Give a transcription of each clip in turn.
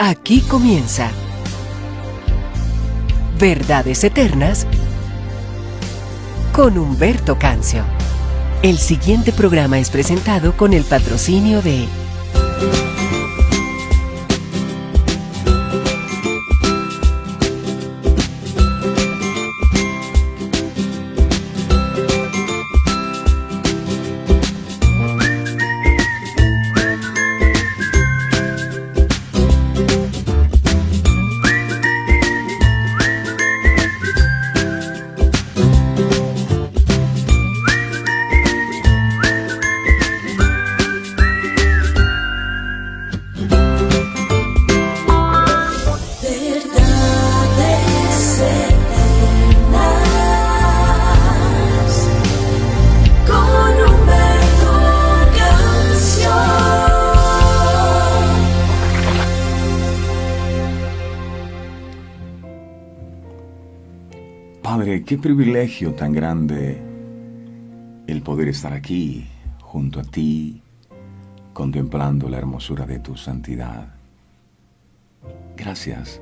Aquí comienza Verdades Eternas con Humberto Cancio. El siguiente programa es presentado con el patrocinio de Padre, qué privilegio tan grande el poder estar aquí, junto a ti, contemplando la hermosura de tu santidad. Gracias,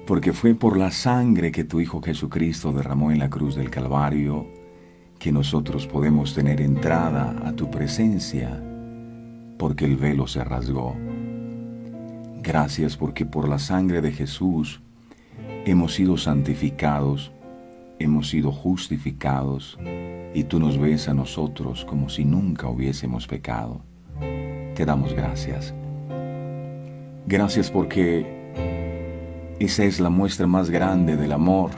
porque fue por la sangre que tu Hijo Jesucristo derramó en la cruz del Calvario que nosotros podemos tener entrada a tu presencia, porque el velo se rasgó. Gracias porque por la sangre de Jesús hemos sido santificados, hemos sido justificados, y tú nos ves a nosotros como si nunca hubiésemos pecado. Te damos gracias. Gracias porque esa es la muestra más grande del amor.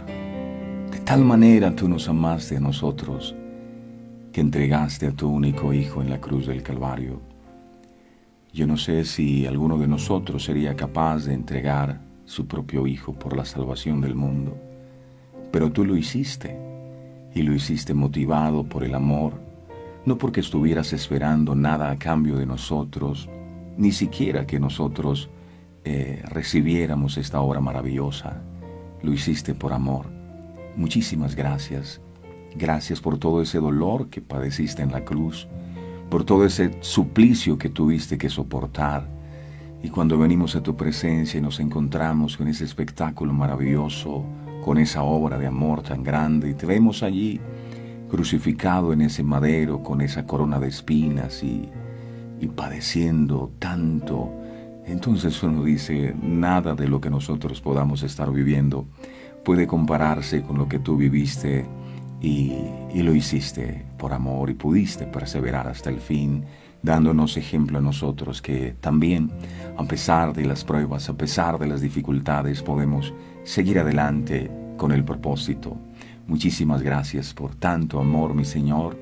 De tal manera tú nos amaste a nosotros, que entregaste a tu único Hijo en la cruz del Calvario. Yo no sé si alguno de nosotros sería capaz de entregar su propio Hijo por la salvación del mundo, pero tú lo hiciste, y lo hiciste motivado por el amor, no porque estuvieras esperando nada a cambio de nosotros, ni siquiera que nosotros recibiéramos esta obra maravillosa. Lo hiciste por amor. Muchísimas gracias. Gracias por todo ese dolor que padeciste en la cruz, por todo ese suplicio que tuviste que soportar. Y cuando venimos a tu presencia y nos encontramos con ese espectáculo maravilloso, con esa obra de amor tan grande, y te vemos allí crucificado en ese madero con esa corona de espinas y padeciendo tanto, entonces uno dice, nada de lo que nosotros podamos estar viviendo puede compararse con lo que tú viviste y lo hiciste por amor, y pudiste perseverar hasta el fin, dándonos ejemplo a nosotros que también, a pesar de las pruebas, a pesar de las dificultades, podemos seguir adelante con el propósito. Muchísimas gracias por tanto amor, mi Señor.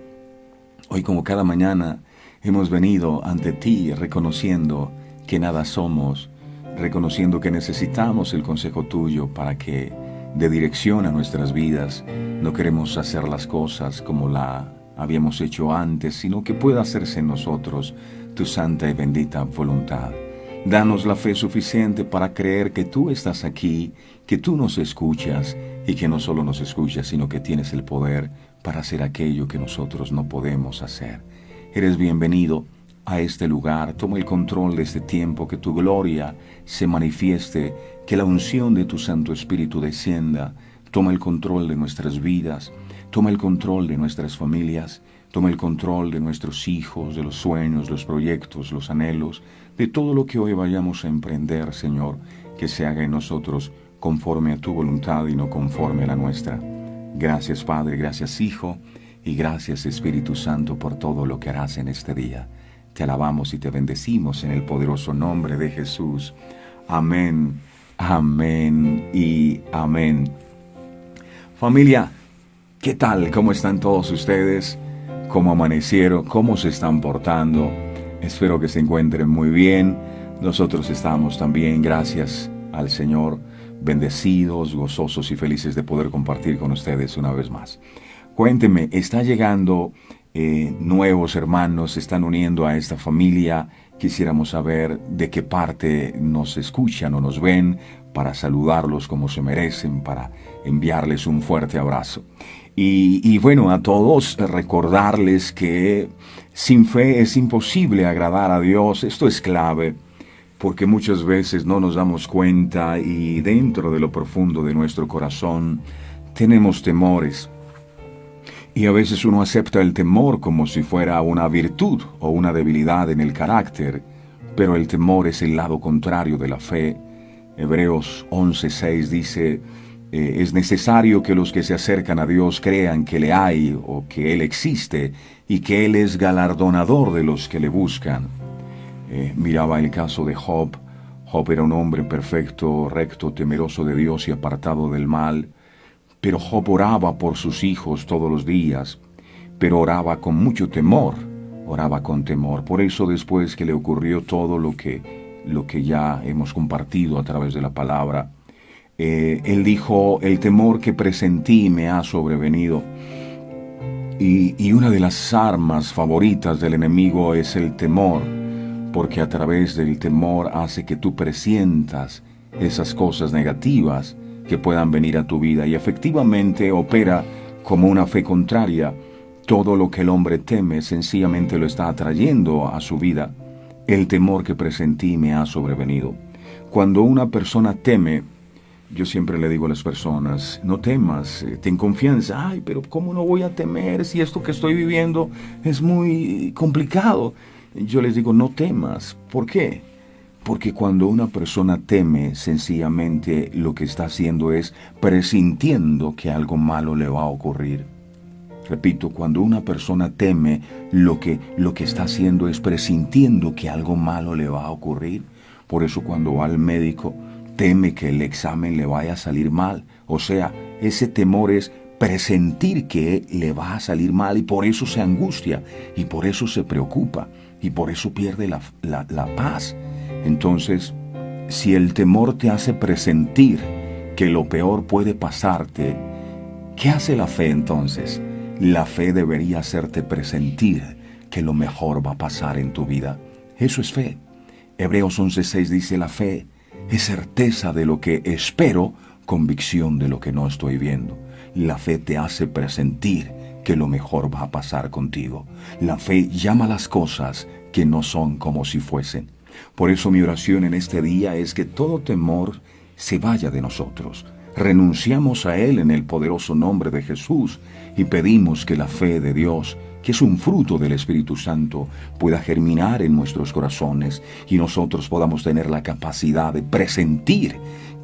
Hoy, como cada mañana, hemos venido ante ti reconociendo que nada somos, reconociendo que necesitamos el consejo tuyo para que dé dirección a nuestras vidas. No queremos hacer las cosas como la habíamos hecho antes, sino que pueda hacerse en nosotros tu santa y bendita voluntad. Danos la fe suficiente para creer que tú estás aquí, que tú nos escuchas, y que no solo nos escuchas, sino que tienes el poder para hacer aquello que nosotros no podemos hacer. Eres bienvenido a este lugar. Toma el control de este tiempo, que tu gloria se manifieste, que la unción de tu Santo Espíritu descienda. Toma el control de nuestras vidas, toma el control de nuestras familias, toma el control de nuestros hijos, de los sueños, los proyectos, los anhelos, de todo lo que hoy vayamos a emprender, Señor, que se haga en nosotros conforme a tu voluntad y no conforme a la nuestra. Gracias, Padre, gracias, Hijo, y gracias, Espíritu Santo, por todo lo que harás en este día. Te alabamos y te bendecimos en el poderoso nombre de Jesús. Amén, amén y amén. Familia, ¿qué tal? ¿Cómo están todos ustedes? ¿Cómo amanecieron? ¿Cómo se están portando? Espero que se encuentren muy bien. Nosotros estamos también, gracias al Señor, bendecidos, gozosos y felices de poder compartir con ustedes una vez más. Cuéntenme, ¿está llegando nuevos hermanos? ¿Se están uniendo a esta familia? Quisiéramos saber de qué parte nos escuchan o nos ven, para saludarlos como se merecen, para enviarles un fuerte abrazo. Y bueno, a todos recordarles que sin fe es imposible agradar a Dios. Esto es clave, porque muchas veces no nos damos cuenta y dentro de lo profundo de nuestro corazón tenemos temores. Y a veces uno acepta el temor como si fuera una virtud o una debilidad en el carácter, pero el temor es el lado contrario de la fe. Hebreos 11:6 dice, es necesario que los que se acercan a Dios crean que le hay o que Él existe y que Él es galardonador de los que le buscan. Miraba el caso de Job. Job era un hombre perfecto, recto, temeroso de Dios y apartado del mal. Pero Job oraba por sus hijos todos los días, pero oraba con mucho temor, oraba con temor. Por eso después que le ocurrió todo lo que ya hemos compartido a través de la palabra, él dijo, el temor que presentí me ha sobrevenido. Y una de las armas favoritas del enemigo es el temor, porque a través del temor hace que tú presientas esas cosas negativas que puedan venir a tu vida, y efectivamente opera como una fe contraria. Todo lo que el hombre teme sencillamente lo está atrayendo a su vida. El temor que presentí me ha sobrevenido. Cuando una persona teme, yo siempre le digo a las personas, no temas, ten confianza. Ay, pero ¿cómo no voy a temer si esto que estoy viviendo es muy complicado? Yo les digo, no temas. ¿Por qué? Porque cuando una persona teme, sencillamente lo que está haciendo es presintiendo que algo malo le va a ocurrir. Repito, cuando una persona teme, lo que está haciendo es presintiendo que algo malo le va a ocurrir. Por eso cuando va al médico, teme que el examen le vaya a salir mal. O sea, ese temor es presentir que le va a salir mal, y por eso se angustia, y por eso se preocupa, y por eso pierde la paz. Entonces, si el temor te hace presentir que lo peor puede pasarte, ¿qué hace la fe entonces? La fe debería hacerte presentir que lo mejor va a pasar en tu vida. Eso es fe. Hebreos 11:6 dice, la fe es certeza de lo que espero, convicción de lo que no estoy viendo. La fe te hace presentir que lo mejor va a pasar contigo. La fe llama las cosas que no son como si fuesen. Por eso mi oración en este día es que todo temor se vaya de nosotros. Renunciamos a él en el poderoso nombre de Jesús y pedimos que la fe de Dios, que es un fruto del Espíritu Santo, pueda germinar en nuestros corazones y nosotros podamos tener la capacidad de presentir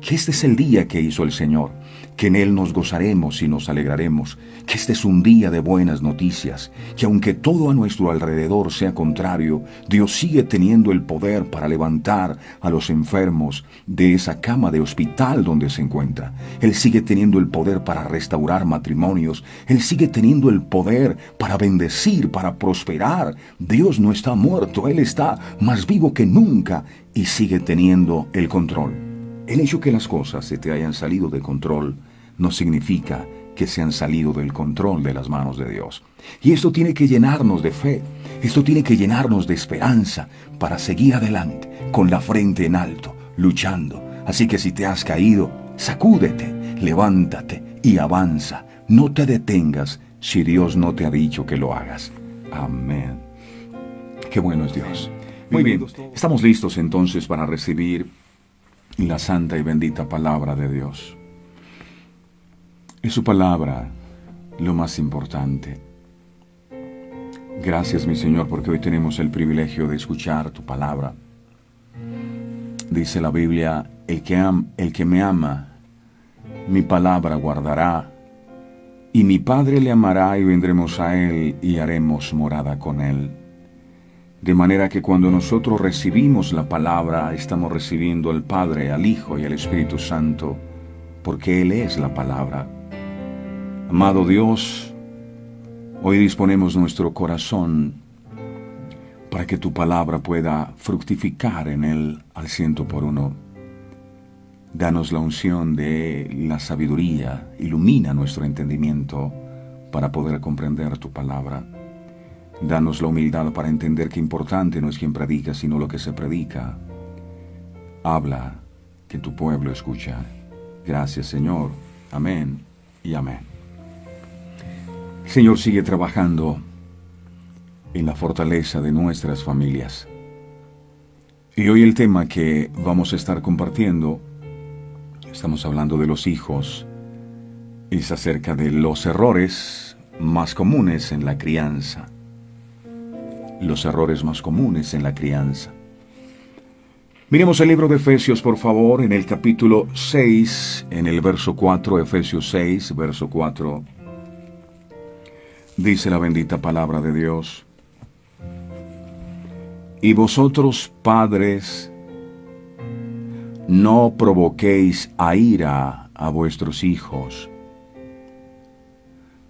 que este es el día que hizo el Señor, que en Él nos gozaremos y nos alegraremos, que este es un día de buenas noticias, que aunque todo a nuestro alrededor sea contrario, Dios sigue teniendo el poder para levantar a los enfermos de esa cama de hospital donde se encuentra. Él sigue teniendo el poder para restaurar matrimonios, Él sigue teniendo el poder para bendecir, para prosperar. Dios no está muerto, Él está más vivo que nunca y sigue teniendo el control. El hecho que las cosas se te hayan salido de control no significa que se han salido del control de las manos de Dios. Y esto tiene que llenarnos de fe, esto tiene que llenarnos de esperanza para seguir adelante, con la frente en alto, luchando. Así que si te has caído, sacúdete, levántate y avanza. No te detengas si Dios no te ha dicho que lo hagas. Amén. Qué bueno es Dios. Muy bien, estamos listos entonces para recibir la santa y bendita palabra de Dios. Es su palabra lo más importante. Gracias, mi Señor, porque hoy tenemos el privilegio de escuchar tu palabra. Dice la Biblia, el que me ama, mi palabra guardará, y mi Padre le amará, y vendremos a él y haremos morada con él. De manera que cuando nosotros recibimos la palabra, estamos recibiendo al Padre, al Hijo y al Espíritu Santo, porque Él es la palabra. Amado Dios, hoy disponemos nuestro corazón para que tu palabra pueda fructificar en él al 100%. Danos la unción de la sabiduría, ilumina nuestro entendimiento para poder comprender tu palabra. Danos la humildad para entender que importante no es quien predica, sino lo que se predica. Habla, que tu pueblo escucha. Gracias, Señor. Amén y amén. Señor, sigue trabajando en la fortaleza de nuestras familias, Y hoy el tema que vamos a estar compartiendo, estamos hablando de los hijos, es acerca de los errores más comunes en la crianza. Los errores más comunes en la crianza. Miremos el libro de Efesios, por favor, en el capítulo 6, en el verso 4, Efesios 6, verso 4. Dice la bendita palabra de Dios: Y vosotros, padres, no provoquéis a ira a vuestros hijos,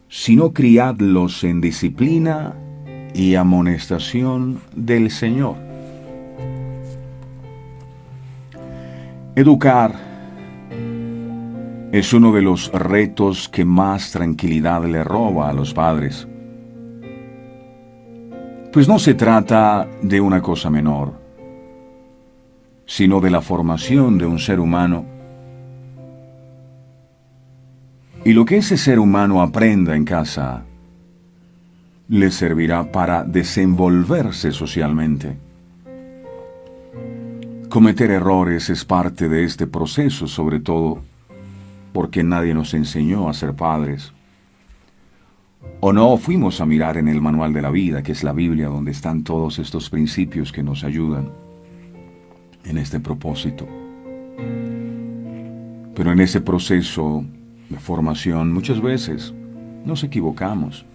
sino criadlos en disciplina y amonestación del Señor. Educar es uno de los retos que más tranquilidad le roba a los padres. Pues no se trata de una cosa menor, sino de la formación de un ser humano. Y lo que ese ser humano aprenda en casa le servirá para desenvolverse socialmente. Cometer errores es parte de este proceso, sobre todo porque nadie nos enseñó a ser padres. O no fuimos a mirar en el manual de la vida, que es la Biblia, donde están todos estos principios que nos ayudan en este propósito. Pero en ese proceso de formación muchas veces nos equivocamos.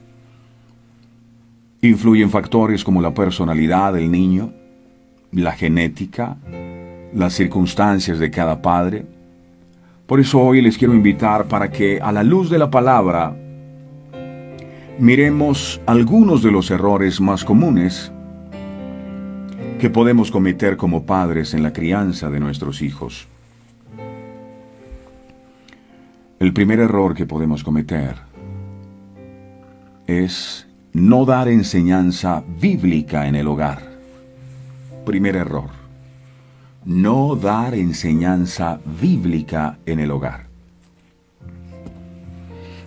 Influyen factores como la personalidad del niño, la genética, las circunstancias de cada padre. Por eso hoy les quiero invitar para que, a la luz de la palabra, miremos algunos de los errores más comunes que podemos cometer como padres en la crianza de nuestros hijos. El primer error que podemos cometer es no dar enseñanza bíblica en el hogar. Primer error: no dar enseñanza bíblica en el hogar.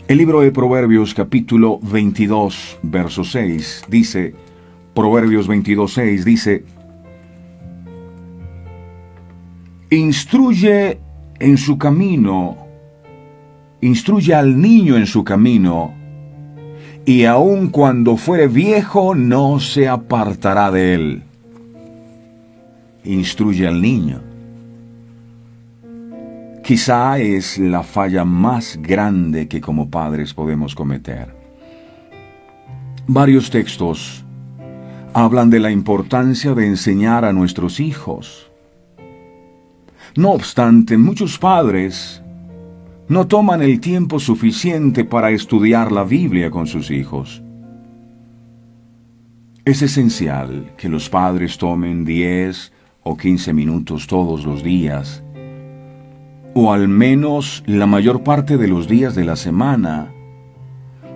El libro de Proverbios, capítulo 22, verso 6, dice, Proverbios 22, 6, dice: Instruye en su camino, instruye al niño en su camino, y aun cuando fuere viejo no se apartará de él. Instruye al niño. Quizá es la falla más grande que como padres podemos cometer. Varios textos hablan de la importancia de enseñar a nuestros hijos. No obstante, muchos padres no toman el tiempo suficiente para estudiar la Biblia con sus hijos. Es esencial que los padres tomen 10 o 15 minutos todos los días, o al menos la mayor parte de los días de la semana,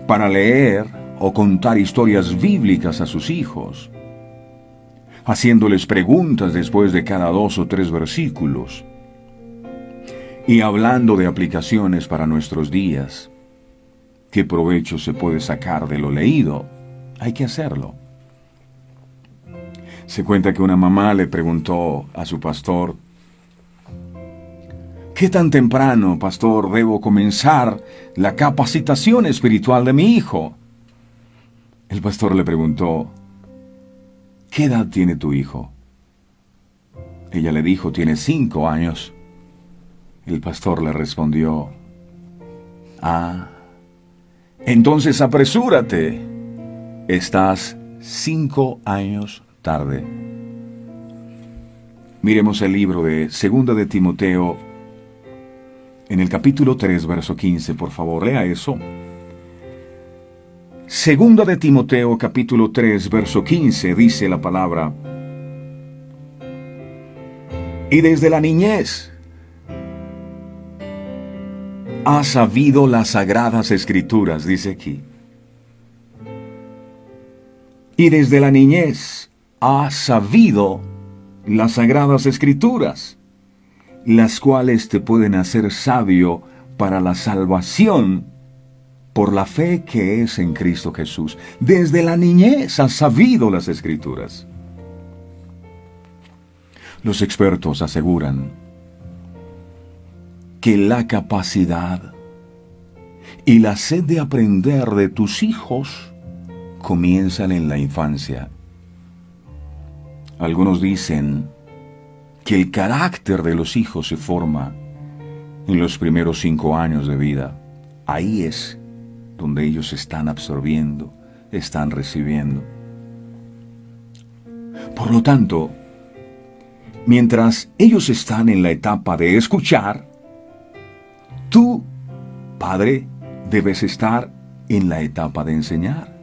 para leer o contar historias bíblicas a sus hijos, haciéndoles preguntas después de cada 2 o 3 versículos, y hablando de aplicaciones para nuestros días. ¿Qué provecho se puede sacar de lo leído? Hay que hacerlo. Se cuenta que una mamá le preguntó a su pastor: ¿qué tan temprano, pastor, debo comenzar la capacitación espiritual de mi hijo? El pastor le preguntó: ¿qué edad tiene tu hijo? Ella le dijo: tiene 5 años. El pastor le respondió: entonces apresúrate, estás 5 años tarde. Miremos el libro de 2 de Timoteo, en el capítulo 3, verso 15, por favor, lea eso. 2 de Timoteo, capítulo 3, verso 15, dice la palabra: y desde la niñez ha sabido las sagradas escrituras, dice aquí. Y desde la niñez ha sabido las sagradas escrituras, las cuales te pueden hacer sabio para la salvación por la fe que es en Cristo Jesús. Desde la niñez has sabido las escrituras. Los expertos aseguran que la capacidad y la sed de aprender de tus hijos comienzan en la infancia. Algunos dicen que el carácter de los hijos se forma en los primeros 5 años de vida. Ahí es donde ellos están absorbiendo, están recibiendo. Por lo tanto, mientras ellos están en la etapa de escuchar, tú, padre, debes estar en la etapa de enseñar.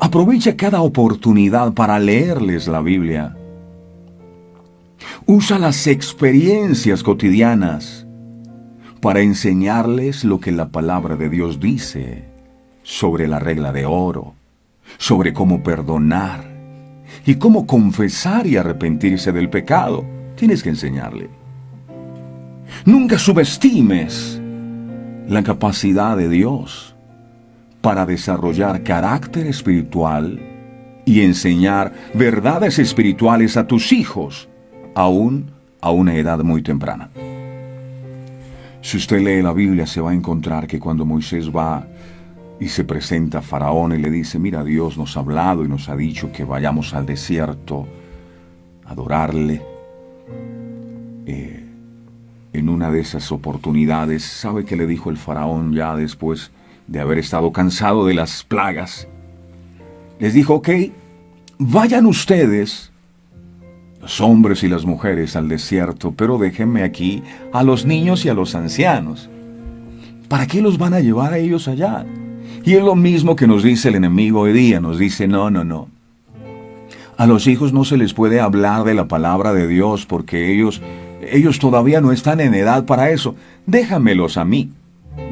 Aprovecha cada oportunidad para leerles la Biblia. Usa las experiencias cotidianas para enseñarles lo que la palabra de Dios dice sobre la regla de oro, sobre cómo perdonar y cómo confesar y arrepentirse del pecado. Tienes que enseñarle. Nunca subestimes la capacidad de Dios para desarrollar carácter espiritual y enseñar verdades espirituales a tus hijos, aún a una edad muy temprana. Si usted lee la Biblia, se va a encontrar que cuando Moisés va y se presenta a Faraón y le dice: mira, Dios nos ha hablado y nos ha dicho que vayamos al desierto a adorarle. En una de esas oportunidades, ¿sabe qué le dijo el Faraón ya después de haber estado cansado de las plagas? Les dijo: ok, vayan ustedes, los hombres y las mujeres, al desierto, pero déjenme aquí a los niños y a los ancianos. ¿Para qué los van a llevar a ellos allá? Y es lo mismo que nos dice el enemigo hoy día. Nos dice: no. A los hijos no se les puede hablar de la palabra de Dios porque ellos todavía no están en edad para eso. Déjamelos a mí.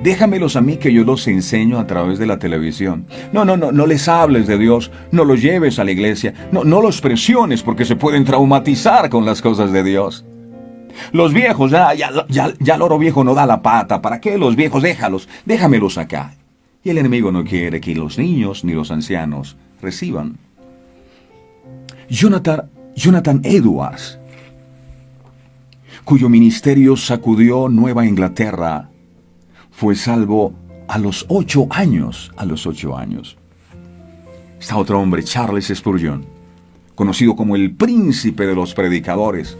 Déjamelos a mí, que yo los enseño a través de la televisión. No les hables de Dios, no los lleves a la iglesia, no los presiones porque se pueden traumatizar con las cosas de Dios. Los viejos, ya el oro viejo no da la pata. ¿Para qué los viejos? Déjamelos acá. Y el enemigo no quiere que los niños ni los ancianos reciban. Jonathan Edwards, cuyo ministerio sacudió Nueva Inglaterra, fue salvo a los 8 años. Está otro hombre, Charles Spurgeon, conocido como el príncipe de los predicadores.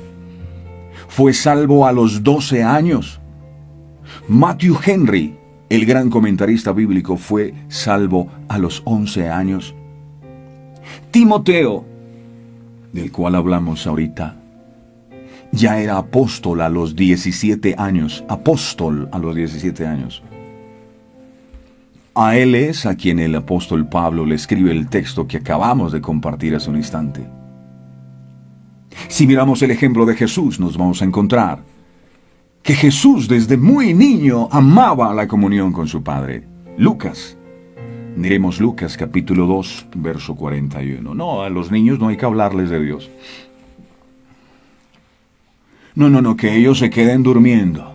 Fue salvo a los 12 años. Matthew Henry, el gran comentarista bíblico, fue salvo a los 11 años. Timoteo, del cual hablamos ahorita, ya era apóstol a los 17 años. A él es a quien el apóstol Pablo le escribe el texto que acabamos de compartir hace un instante. Si miramos el ejemplo de Jesús, nos vamos a encontrar que Jesús desde muy niño amaba la comunión con su Padre. Miremos Lucas capítulo 2, verso 41. No, a los niños no hay que hablarles de Dios. No, que ellos se queden durmiendo.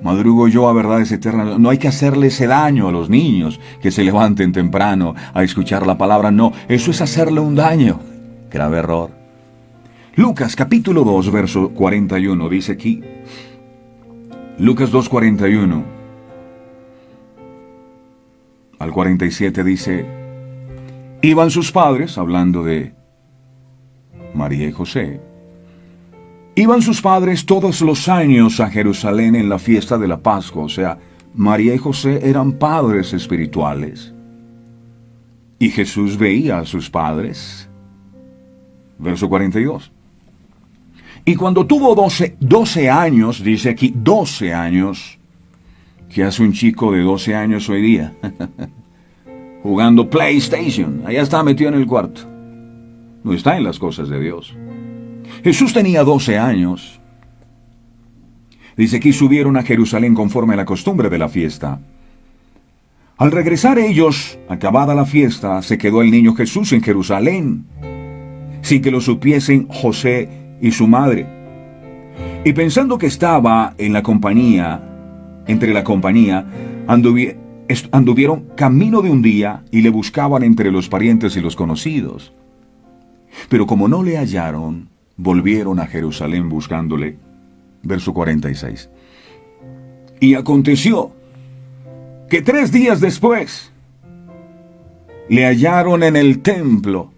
Madrugo yo a verdades eternas. No hay que hacerle ese daño a los niños, que se levanten temprano a escuchar la palabra. No, eso es hacerle un daño. Grave error. Lucas capítulo 2, verso 41, dice aquí. Lucas 2, 41. Al 47 dice: iban sus padres, hablando de María y José, iban sus padres todos los años a Jerusalén en la fiesta de la Pascua. O sea, María y José eran padres espirituales. Y Jesús veía a sus padres. Verso 42. Y cuando tuvo 12 años, dice aquí 12 años, ¿qué hace un chico de 12 años hoy día? Jugando PlayStation. Allá está metido en el cuarto. No está en las cosas de Dios. Jesús tenía 12 años. Dice aquí: subieron a Jerusalén conforme a la costumbre de la fiesta. Al regresar ellos, acabada la fiesta, se quedó el niño Jesús en Jerusalén, sin que lo supiesen José y su madre. Y pensando que estaba en la compañía, entre la compañía, anduvieron camino de un día y le buscaban entre los parientes y los conocidos. Pero como no le hallaron, volvieron a Jerusalén buscándole. Verso 46. Y aconteció que 3 días después le hallaron en el templo,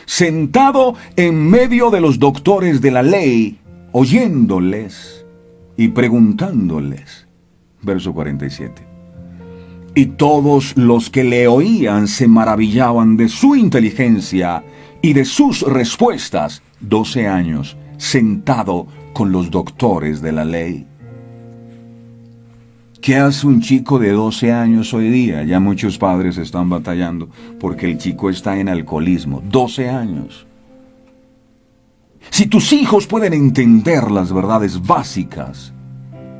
sentado en medio de los doctores de la ley, oyéndoles y preguntándoles. Verso 47. Y todos los que le oían se maravillaban de su inteligencia y de sus respuestas. 12 años, sentado con los doctores de la ley. ¿Qué hace un chico de 12 años hoy día? Ya muchos padres están batallando porque el chico está en alcoholismo. 12 años. Si tus hijos pueden entender las verdades básicas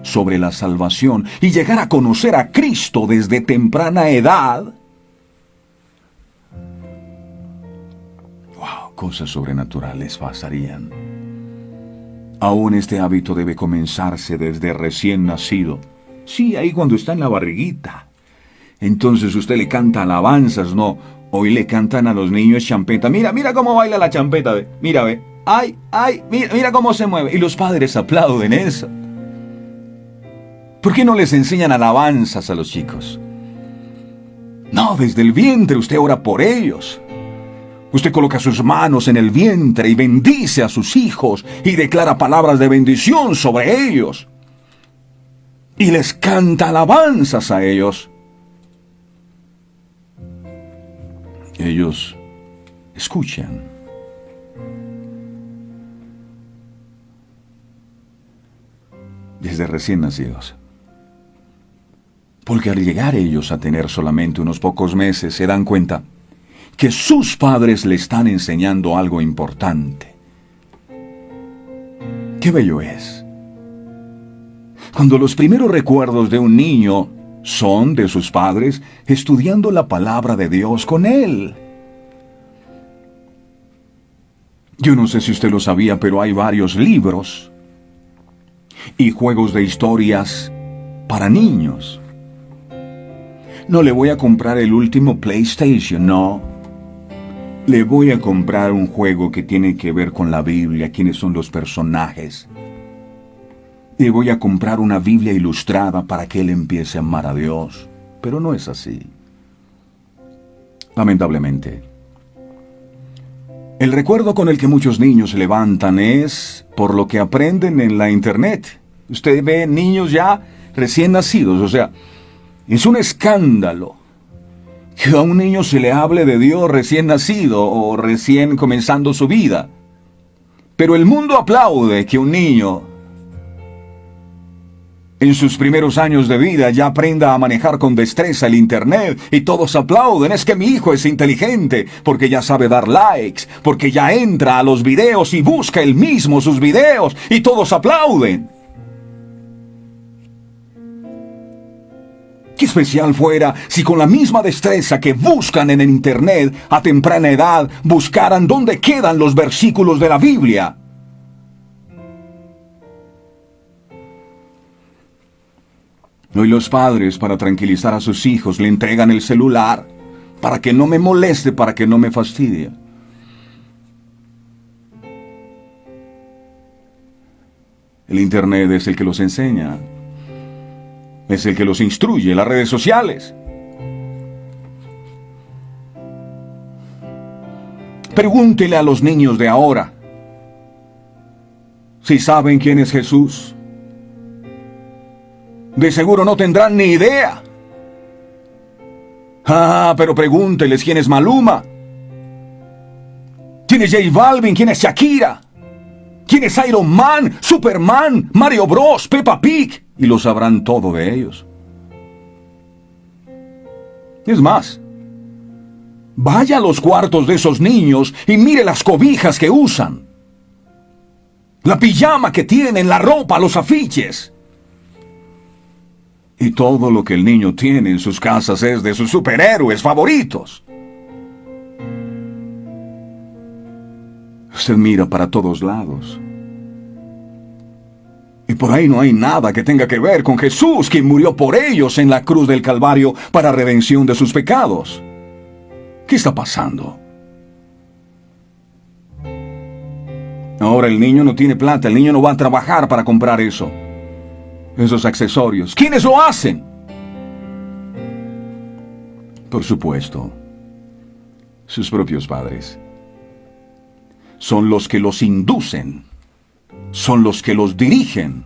sobre la salvación y llegar a conocer a Cristo desde temprana edad, wow, cosas sobrenaturales pasarían. Aún este hábito debe comenzarse desde recién nacido. Sí, ahí cuando está en la barriguita. Entonces usted le canta alabanzas, ¿no? Hoy le cantan a los niños champeta. Mira, mira cómo baila la champeta, ve. Mira, ve. Ay, ay, mira, mira cómo se mueve. Y los padres aplauden eso. ¿Por qué no les enseñan alabanzas a los chicos? No, desde el vientre usted ora por ellos. Usted coloca sus manos en el vientre y bendice a sus hijos y declara palabras de bendición sobre ellos. Y les canta alabanzas a ellos. Ellos escuchan. Desde recién nacidos. Porque al llegar ellos a tener solamente unos pocos meses se dan cuenta que sus padres le están enseñando algo importante. ¡Qué bello es! Cuando los primeros recuerdos de un niño son de sus padres estudiando la palabra de Dios con él. Yo no sé si usted lo sabía, pero hay varios libros y juegos de historias para niños. No le voy a comprar el último PlayStation, no. Le voy a comprar un juego que tiene que ver con la Biblia, quiénes son los personajes. Le voy a comprar una Biblia ilustrada para que él empiece a amar a Dios. Pero no es así. Lamentablemente. El recuerdo con el que muchos niños se levantan es por lo que aprenden en la internet. Usted ve niños ya recién nacidos, o sea, es un escándalo que a un niño se le hable de Dios recién nacido o recién comenzando su vida. Pero el mundo aplaude que un niño en sus primeros años de vida ya aprenda a manejar con destreza el internet y todos aplauden. Es que mi hijo es inteligente porque ya sabe dar likes, porque ya entra a los videos y busca él mismo sus videos y todos aplauden. Qué especial fuera si con la misma destreza que buscan en el internet a temprana edad buscaran dónde quedan los versículos de la Biblia. Hoy los padres, para tranquilizar a sus hijos, le entregan el celular para que no me moleste, para que no me fastidie. El internet es el que los enseña. Es el que los instruye, las redes sociales. Pregúntele a los niños de ahora si saben quién es Jesús. De seguro no tendrán ni idea. Pero pregúnteles quién es Maluma. ¿Quién es J Balvin? ¿Quién es Shakira? ¿Quién es Iron Man, Superman, Mario Bros, Peppa Pig? Y lo sabrán todo de ellos. Es más, vaya a los cuartos de esos niños y mire las cobijas que usan, la pijama que tienen, la ropa, los afiches. Y todo lo que el niño tiene en sus casas es de sus superhéroes favoritos. Usted mira para todos lados. Y por ahí no hay nada que tenga que ver con Jesús, quien murió por ellos en la cruz del Calvario para redención de sus pecados. ¿Qué está pasando? Ahora el niño no tiene plata, el niño no va a trabajar para comprar eso. Esos accesorios. ¿Quiénes lo hacen? Por supuesto, sus propios padres. Son los que los inducen, son los que los dirigen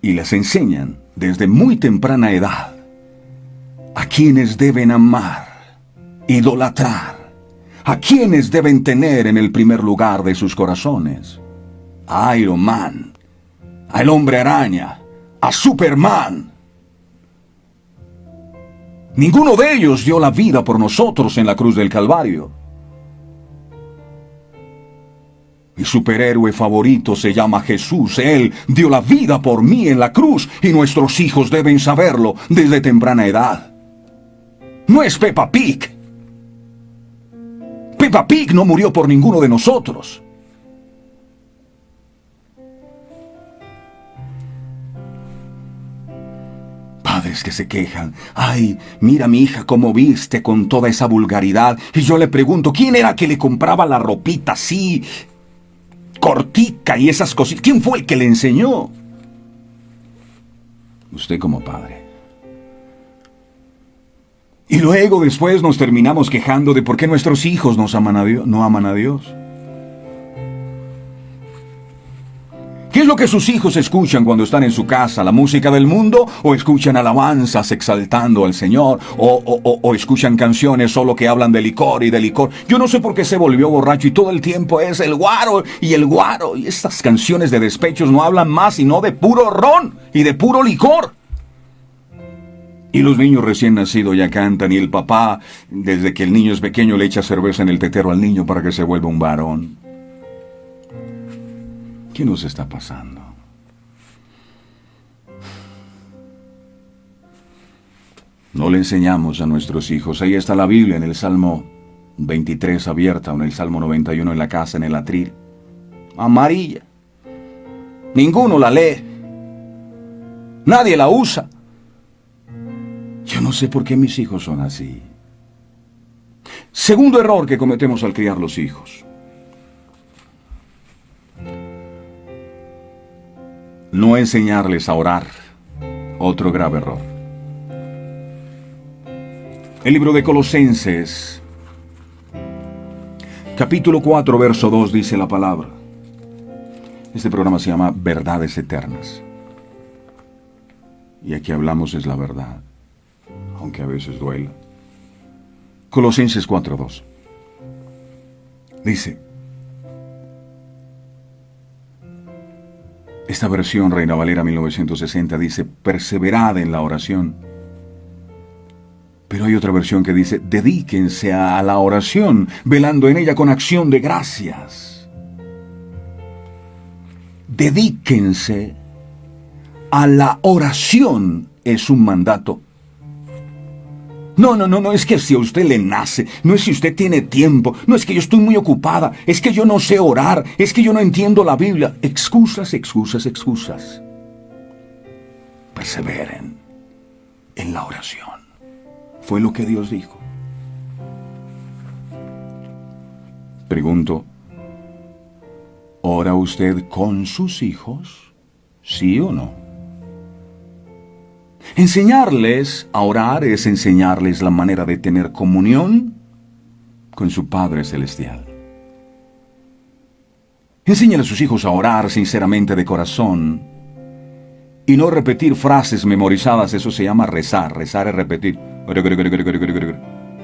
y les enseñan desde muy temprana edad a quienes deben amar, idolatrar, a quienes deben tener en el primer lugar de sus corazones. A Iron Man, al Hombre Araña, a Superman. Ninguno de ellos dio la vida por nosotros en la cruz del Calvario. Mi superhéroe favorito se llama Jesús. Él dio la vida por mí en la cruz y nuestros hijos deben saberlo desde temprana edad. No es Peppa Pig. Peppa Pig no murió por ninguno de nosotros. Padres que se quejan. Ay, mira mi hija cómo viste con toda esa vulgaridad. Y yo le pregunto, ¿quién era que le compraba la ropita así, cortica y esas cositas? ¿Quién fue el que le enseñó? Usted como padre. Y luego después nos terminamos quejando de por qué nuestros hijos no aman a Dios. ¿Qué es lo que sus hijos escuchan cuando están en su casa? ¿La música del mundo? ¿O escuchan alabanzas exaltando al Señor? ¿O escuchan canciones solo que hablan de licor y de licor? Yo no sé por qué se volvió borracho y todo el tiempo es el guaro y el guaro. Y estas canciones de despechos no hablan más sino de puro ron y de puro licor. Y los niños recién nacidos ya cantan y el papá, desde que el niño es pequeño, le echa cerveza en el tetero al niño para que se vuelva un varón. ¿Qué nos está pasando? No le enseñamos a nuestros hijos. Ahí está la Biblia en el Salmo 23 abierta o en el Salmo 91 en la casa, en el atril. Amarilla. Ninguno la lee. Nadie la usa. Yo no sé por qué mis hijos son así. Segundo error que cometemos al criar los hijos. No enseñarles a orar. Otro grave error. El libro de Colosenses, capítulo 4, verso 2, dice la palabra. Este programa se llama Verdades Eternas. Y aquí hablamos es la verdad, aunque a veces duela. Colosenses 4, 2. Dice, esta versión Reina Valera 1960 dice, perseverad en la oración. Pero hay otra versión que dice, dedíquense a la oración, velando en ella con acción de gracias. Dedíquense a la oración, es un mandato. No, es que si a usted le nace, no es si usted tiene tiempo, no es que yo estoy muy ocupada, es que yo no sé orar, es que yo no entiendo la Biblia. Excusas. Perseveren en la oración. Fue lo que Dios dijo. Pregunto, ¿ora usted con sus hijos? ¿Sí o no? Enseñarles a orar es enseñarles la manera de tener comunión con su Padre Celestial. Enséñale a sus hijos a orar sinceramente de corazón y no repetir frases memorizadas. Eso se llama rezar. Rezar es repetir.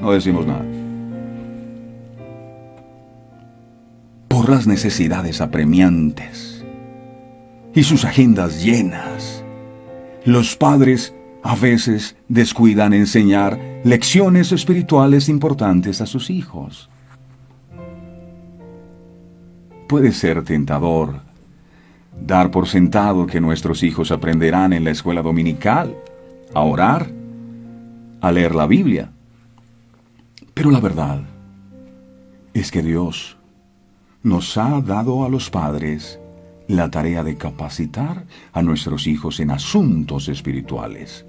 No decimos nada. Por las necesidades apremiantes y sus agendas llenas, los padres a veces descuidan enseñar lecciones espirituales importantes a sus hijos. Puede ser tentador dar por sentado que nuestros hijos aprenderán en la escuela dominical a orar, a leer la Biblia. Pero la verdad es que Dios nos ha dado a los padres la tarea de capacitar a nuestros hijos en asuntos espirituales.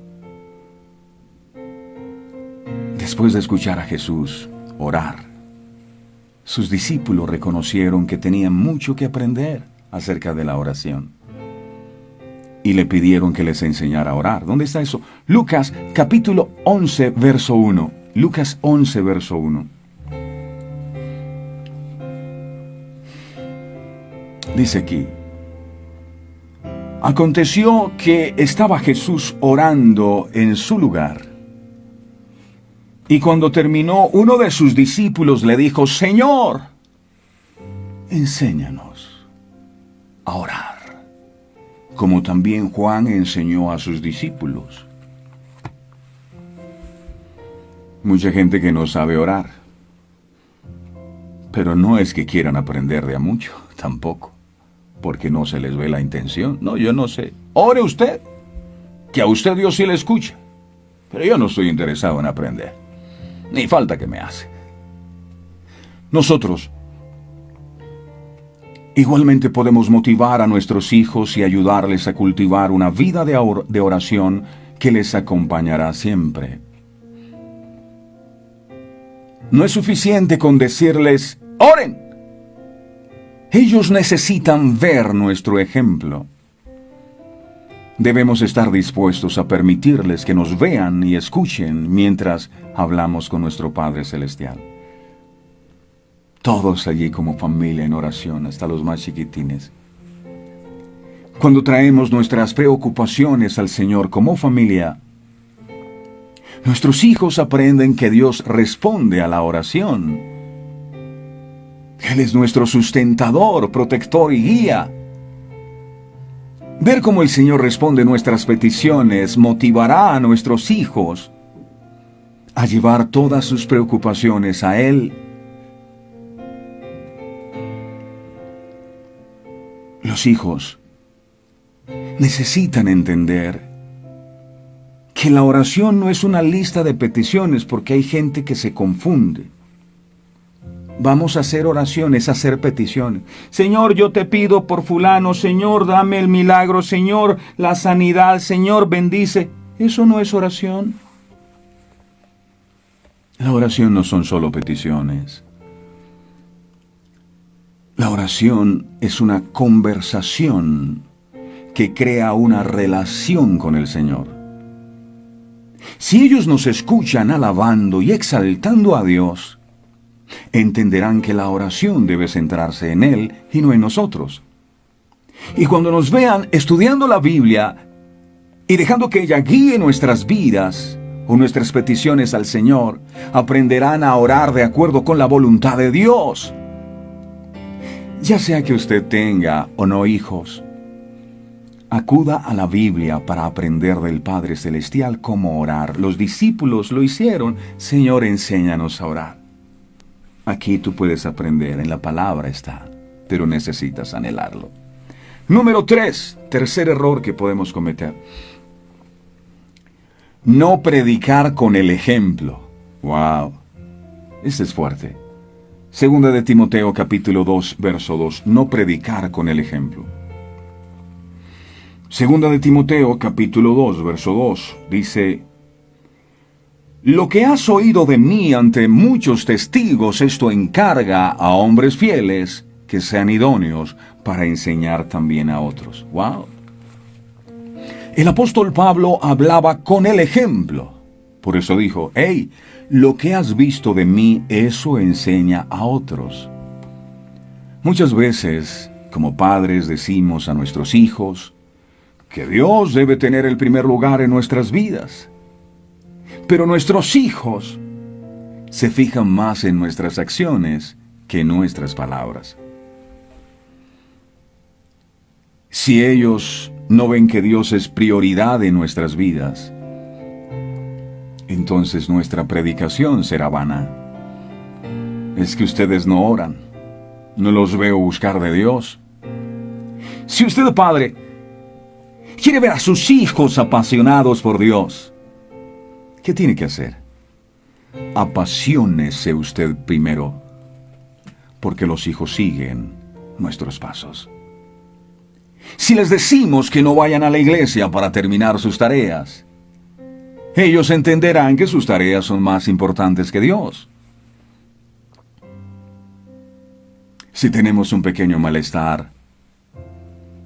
Después de escuchar a Jesús orar, sus discípulos reconocieron que tenían mucho que aprender acerca de la oración. Y le pidieron que les enseñara a orar. ¿Dónde está eso? Lucas capítulo 11, verso 1. Lucas 11, verso 1. Dice aquí: aconteció que estaba Jesús orando en su lugar. Y cuando terminó, uno de sus discípulos le dijo: Señor, enséñanos a orar, como también Juan enseñó a sus discípulos. Mucha gente que no sabe orar, pero no es que quieran aprender de a mucho, tampoco, porque no se les ve la intención. No, yo no sé. Ore usted, que a usted Dios sí le escucha, pero yo no estoy interesado en aprender, ni falta que me hace. Nosotros igualmente podemos motivar a nuestros hijos y ayudarles a cultivar una vida de oración que les acompañará siempre. No es suficiente con decirles: ¡oren! Ellos necesitan ver nuestro ejemplo. Debemos estar dispuestos a permitirles que nos vean y escuchen mientras hablamos con nuestro Padre Celestial. Todos allí como familia en oración, hasta los más chiquitines. Cuando traemos nuestras preocupaciones al Señor como familia, nuestros hijos aprenden que Dios responde a la oración. Él es nuestro sustentador, protector y guía. Ver cómo el Señor responde nuestras peticiones motivará a nuestros hijos a llevar todas sus preocupaciones a Él. Los hijos necesitan entender que la oración no es una lista de peticiones, porque hay gente que se confunde. Vamos a hacer oraciones, a hacer peticiones. Señor, yo te pido por fulano. Señor, dame el milagro. Señor, la sanidad. Señor, bendice. Eso no es oración. La oración no son solo peticiones. La oración es una conversación que crea una relación con el Señor. Si ellos nos escuchan alabando y exaltando a Dios, entenderán que la oración debe centrarse en Él y no en nosotros. Y cuando nos vean estudiando la Biblia y dejando que ella guíe nuestras vidas o nuestras peticiones al Señor, aprenderán a orar de acuerdo con la voluntad de Dios. Ya sea que usted tenga o no hijos, acuda a la Biblia para aprender del Padre Celestial cómo orar. Los discípulos lo hicieron. Señor, enséñanos a orar. Aquí tú puedes aprender, en la palabra está, pero necesitas anhelarlo. Número 3, tercer error que podemos cometer: no predicar con el ejemplo. ¡Wow! Este es fuerte. Segunda de Timoteo capítulo 2, verso 2. No predicar con el ejemplo. Segunda de Timoteo capítulo 2, verso 2. Dice: lo que has oído de mí ante muchos testigos, esto encarga a hombres fieles que sean idóneos para enseñar también a otros. ¡Wow! El apóstol Pablo hablaba con el ejemplo. Por eso dijo: hey, lo que has visto de mí, eso enseña a otros. Muchas veces, como padres, decimos a nuestros hijos que Dios debe tener el primer lugar en nuestras vidas. Pero nuestros hijos se fijan más en nuestras acciones que en nuestras palabras. Si ellos no ven que Dios es prioridad en nuestras vidas, entonces nuestra predicación será vana. Es que ustedes no oran, no los veo buscar de Dios. Si usted, padre, quiere ver a sus hijos apasionados por Dios, ¿qué tiene que hacer? Apasionese usted primero, porque los hijos siguen nuestros pasos. Si les decimos que no vayan a la iglesia para terminar sus tareas, ellos entenderán que sus tareas son más importantes que Dios. Si tenemos un pequeño malestar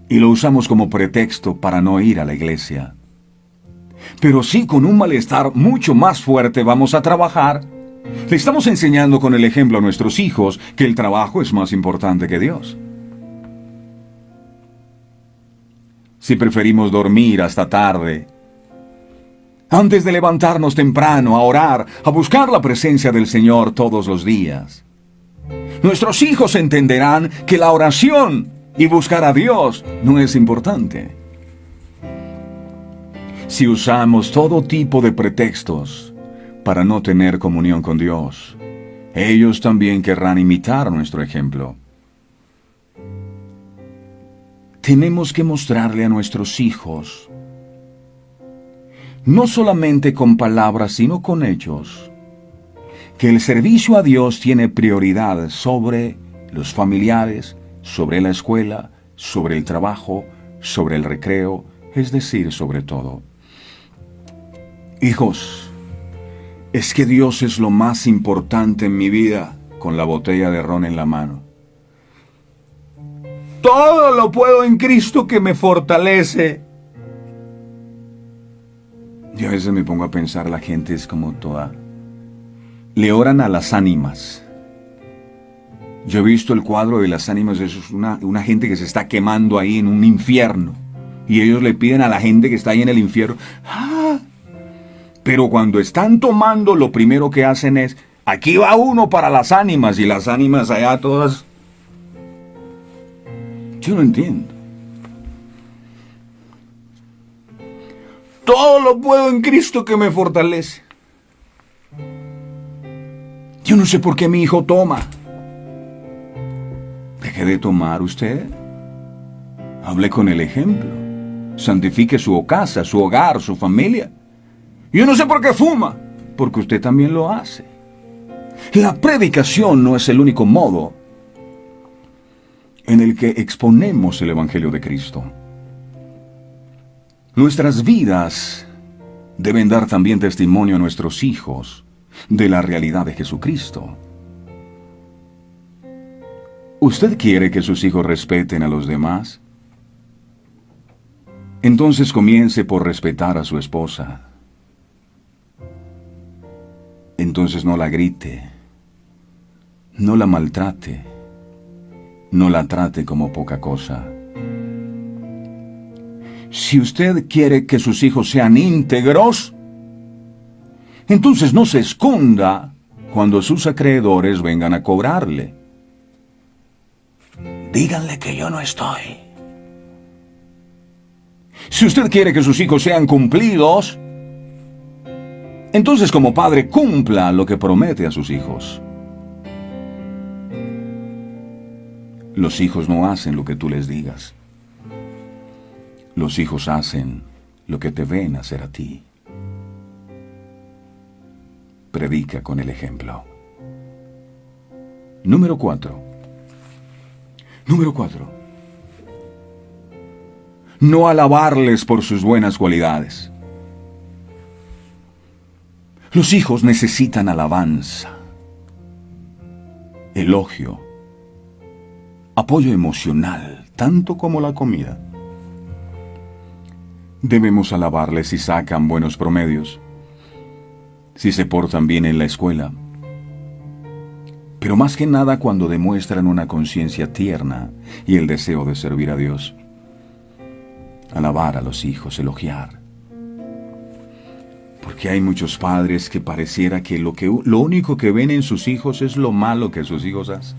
y lo usamos como pretexto para no ir a la iglesia, pero si con un malestar mucho más fuerte vamos a trabajar, le estamos enseñando con el ejemplo a nuestros hijos que el trabajo es más importante que Dios. Si preferimos dormir hasta tarde, antes de levantarnos temprano a orar, a buscar la presencia del Señor todos los días, nuestros hijos entenderán que la oración y buscar a Dios no es importante. Si usamos todo tipo de pretextos para no tener comunión con Dios, ellos también querrán imitar nuestro ejemplo. Tenemos que mostrarle a nuestros hijos, no solamente con palabras, sino con hechos, que el servicio a Dios tiene prioridad sobre los familiares, sobre la escuela, sobre el trabajo, sobre el recreo, es decir, sobre todo. Hijos, es que Dios es lo más importante en mi vida, con la botella de ron en la mano. Todo lo puedo en Cristo que me fortalece. Y a veces me pongo a pensar, la gente es como toda. Le oran a las ánimas. Yo he visto el cuadro de las ánimas, eso es una gente que se está quemando ahí en un infierno. Y ellos le piden a la gente que está ahí en el infierno, ¡ah! Pero cuando están tomando, lo primero que hacen es, aquí va uno para las ánimas, y las ánimas allá todas. Yo no entiendo. Todo lo puedo en Cristo que me fortalece. Yo no sé por qué mi hijo toma. Deje de tomar usted. Hable con el ejemplo. Santifique su casa, su hogar, su familia. Yo no sé por qué fuma, porque usted también lo hace. La predicación no es el único modo en el que exponemos el Evangelio de Cristo. Nuestras vidas deben dar también testimonio a nuestros hijos de la realidad de Jesucristo. ¿Usted quiere que sus hijos respeten a los demás? Entonces comience por respetar a su esposa. Entonces no la grite, no la maltrate, no la trate como poca cosa. Si usted quiere que sus hijos sean íntegros, entonces no se esconda cuando sus acreedores vengan a cobrarle. Díganle que yo no estoy. Si usted quiere que sus hijos sean cumplidos, entonces como padre cumpla lo que promete a sus hijos. Los hijos no hacen lo que tú les digas. Los hijos hacen lo que te ven hacer a ti. Predica con el ejemplo. Número 4. No alabarles por sus buenas cualidades. Los hijos necesitan alabanza, elogio, apoyo emocional, tanto como la comida. Debemos alabarles si sacan buenos promedios, si se portan bien en la escuela, pero más que nada cuando demuestran una conciencia tierna y el deseo de servir a Dios. Alabar a los hijos, elogiar. Porque hay muchos padres que pareciera que lo único que ven en sus hijos es lo malo que sus hijos hacen.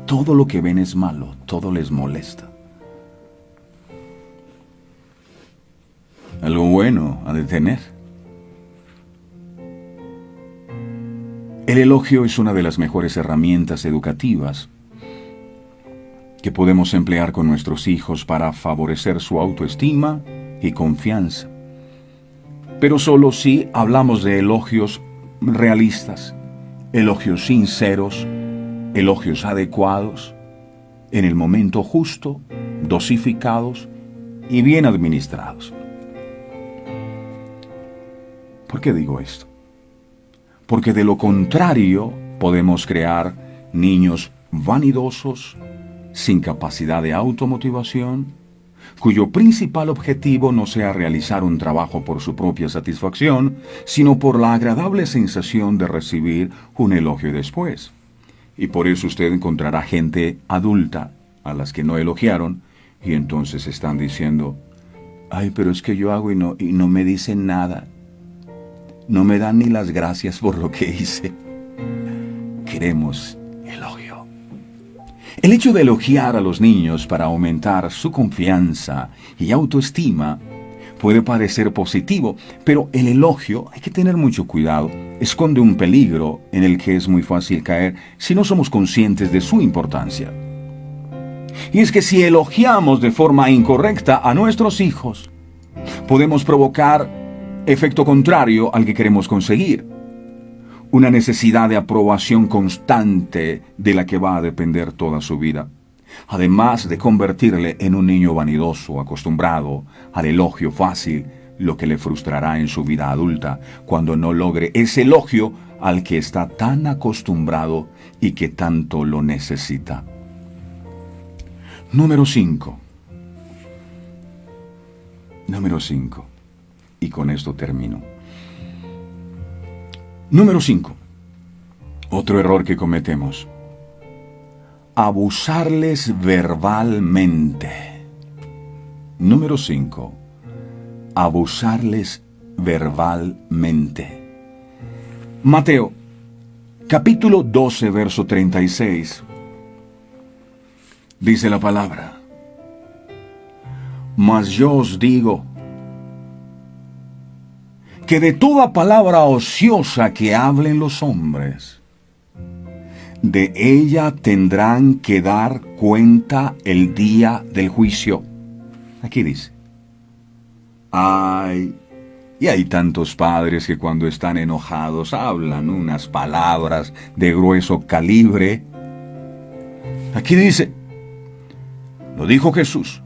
Todo lo que ven es malo, todo les molesta. Algo bueno ha de tener. El elogio es una de las mejores herramientas educativas que podemos emplear con nuestros hijos para favorecer su autoestima y confianza. Pero solo si hablamos de elogios realistas, elogios sinceros, elogios adecuados, en el momento justo, dosificados y bien administrados. ¿Por qué digo esto? Porque de lo contrario podemos crear niños vanidosos, sin capacidad de automotivación, cuyo principal objetivo no sea realizar un trabajo por su propia satisfacción, sino por la agradable sensación de recibir un elogio después. Y por eso usted encontrará gente adulta a las que no elogiaron, y entonces están diciendo, ay, pero es que yo hago y no me dicen nada. No me dan ni las gracias por lo que hice. Queremos elogio. El hecho de elogiar a los niños para aumentar su confianza y autoestima puede parecer positivo, pero el elogio, hay que tener mucho cuidado, esconde un peligro en el que es muy fácil caer si no somos conscientes de su importancia. Y es que si elogiamos de forma incorrecta a nuestros hijos, podemos provocar efecto contrario al que queremos conseguir. Una necesidad de aprobación constante de la que va a depender toda su vida. Además de convertirle en un niño vanidoso, acostumbrado al elogio fácil, lo que le frustrará en su vida adulta cuando no logre ese elogio al que está tan acostumbrado y que tanto lo necesita. Número 5. Y con esto termino. Número 5. Otro error que cometemos. Abusarles verbalmente. Número 5. Abusarles verbalmente. Mateo, capítulo 12, verso 36. Dice la palabra: mas yo os digo que de toda palabra ociosa que hablen los hombres, de ella tendrán que dar cuenta el día del juicio. Aquí dice. Y hay tantos padres que cuando están enojados hablan unas palabras de grueso calibre. Aquí dice, lo dijo Jesús,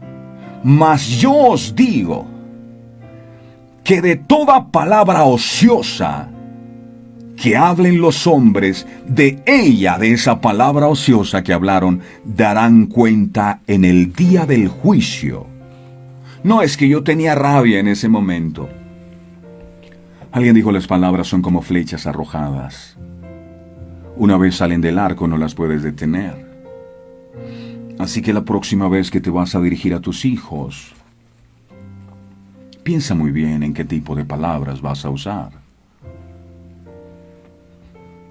mas yo os digo que de toda palabra ociosa que hablen los hombres, de ella, de esa palabra ociosa que hablaron, darán cuenta en el día del juicio. No es que yo tenía rabia en ese momento. Alguien dijo, las palabras son como flechas arrojadas. Una vez salen del arco no las puedes detener. Así que la próxima vez que te vas a dirigir a tus hijos, piensa muy bien en qué tipo de palabras vas a usar.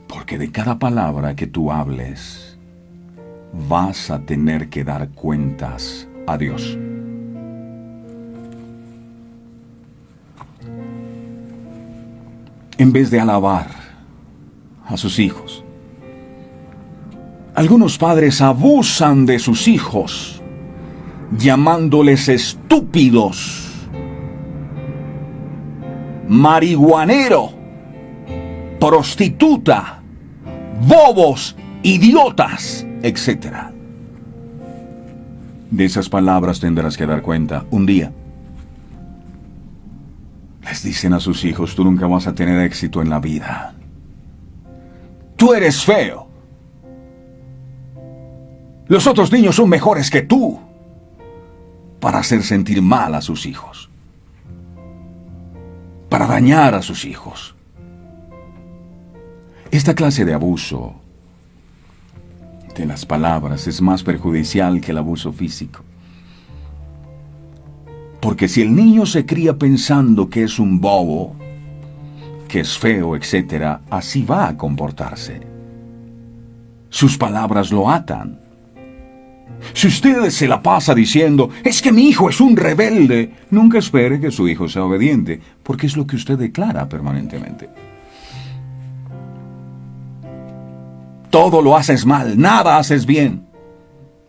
Porque de cada palabra que tú hables, vas a tener que dar cuentas a Dios. En vez de alabar a sus hijos, algunos padres abusan de sus hijos, llamándoles estúpidos, marihuanero, prostituta, bobos, idiotas, etc. De esas palabras tendrás que dar cuenta un día. Les dicen a sus hijos, tú nunca vas a tener éxito en la vida. Tú eres feo. Los otros niños son mejores que tú. Para hacer sentir mal a sus hijos. Para dañar a sus hijos. Esta clase de abuso de las palabras es más perjudicial que el abuso físico. Porque si el niño se cría pensando que es un bobo, que es feo, etc., así va a comportarse. Sus palabras lo atan. Si usted se la pasa diciendo, es que mi hijo es un rebelde, nunca espere que su hijo sea obediente, porque es lo que usted declara permanentemente. Todo lo haces mal, nada haces bien.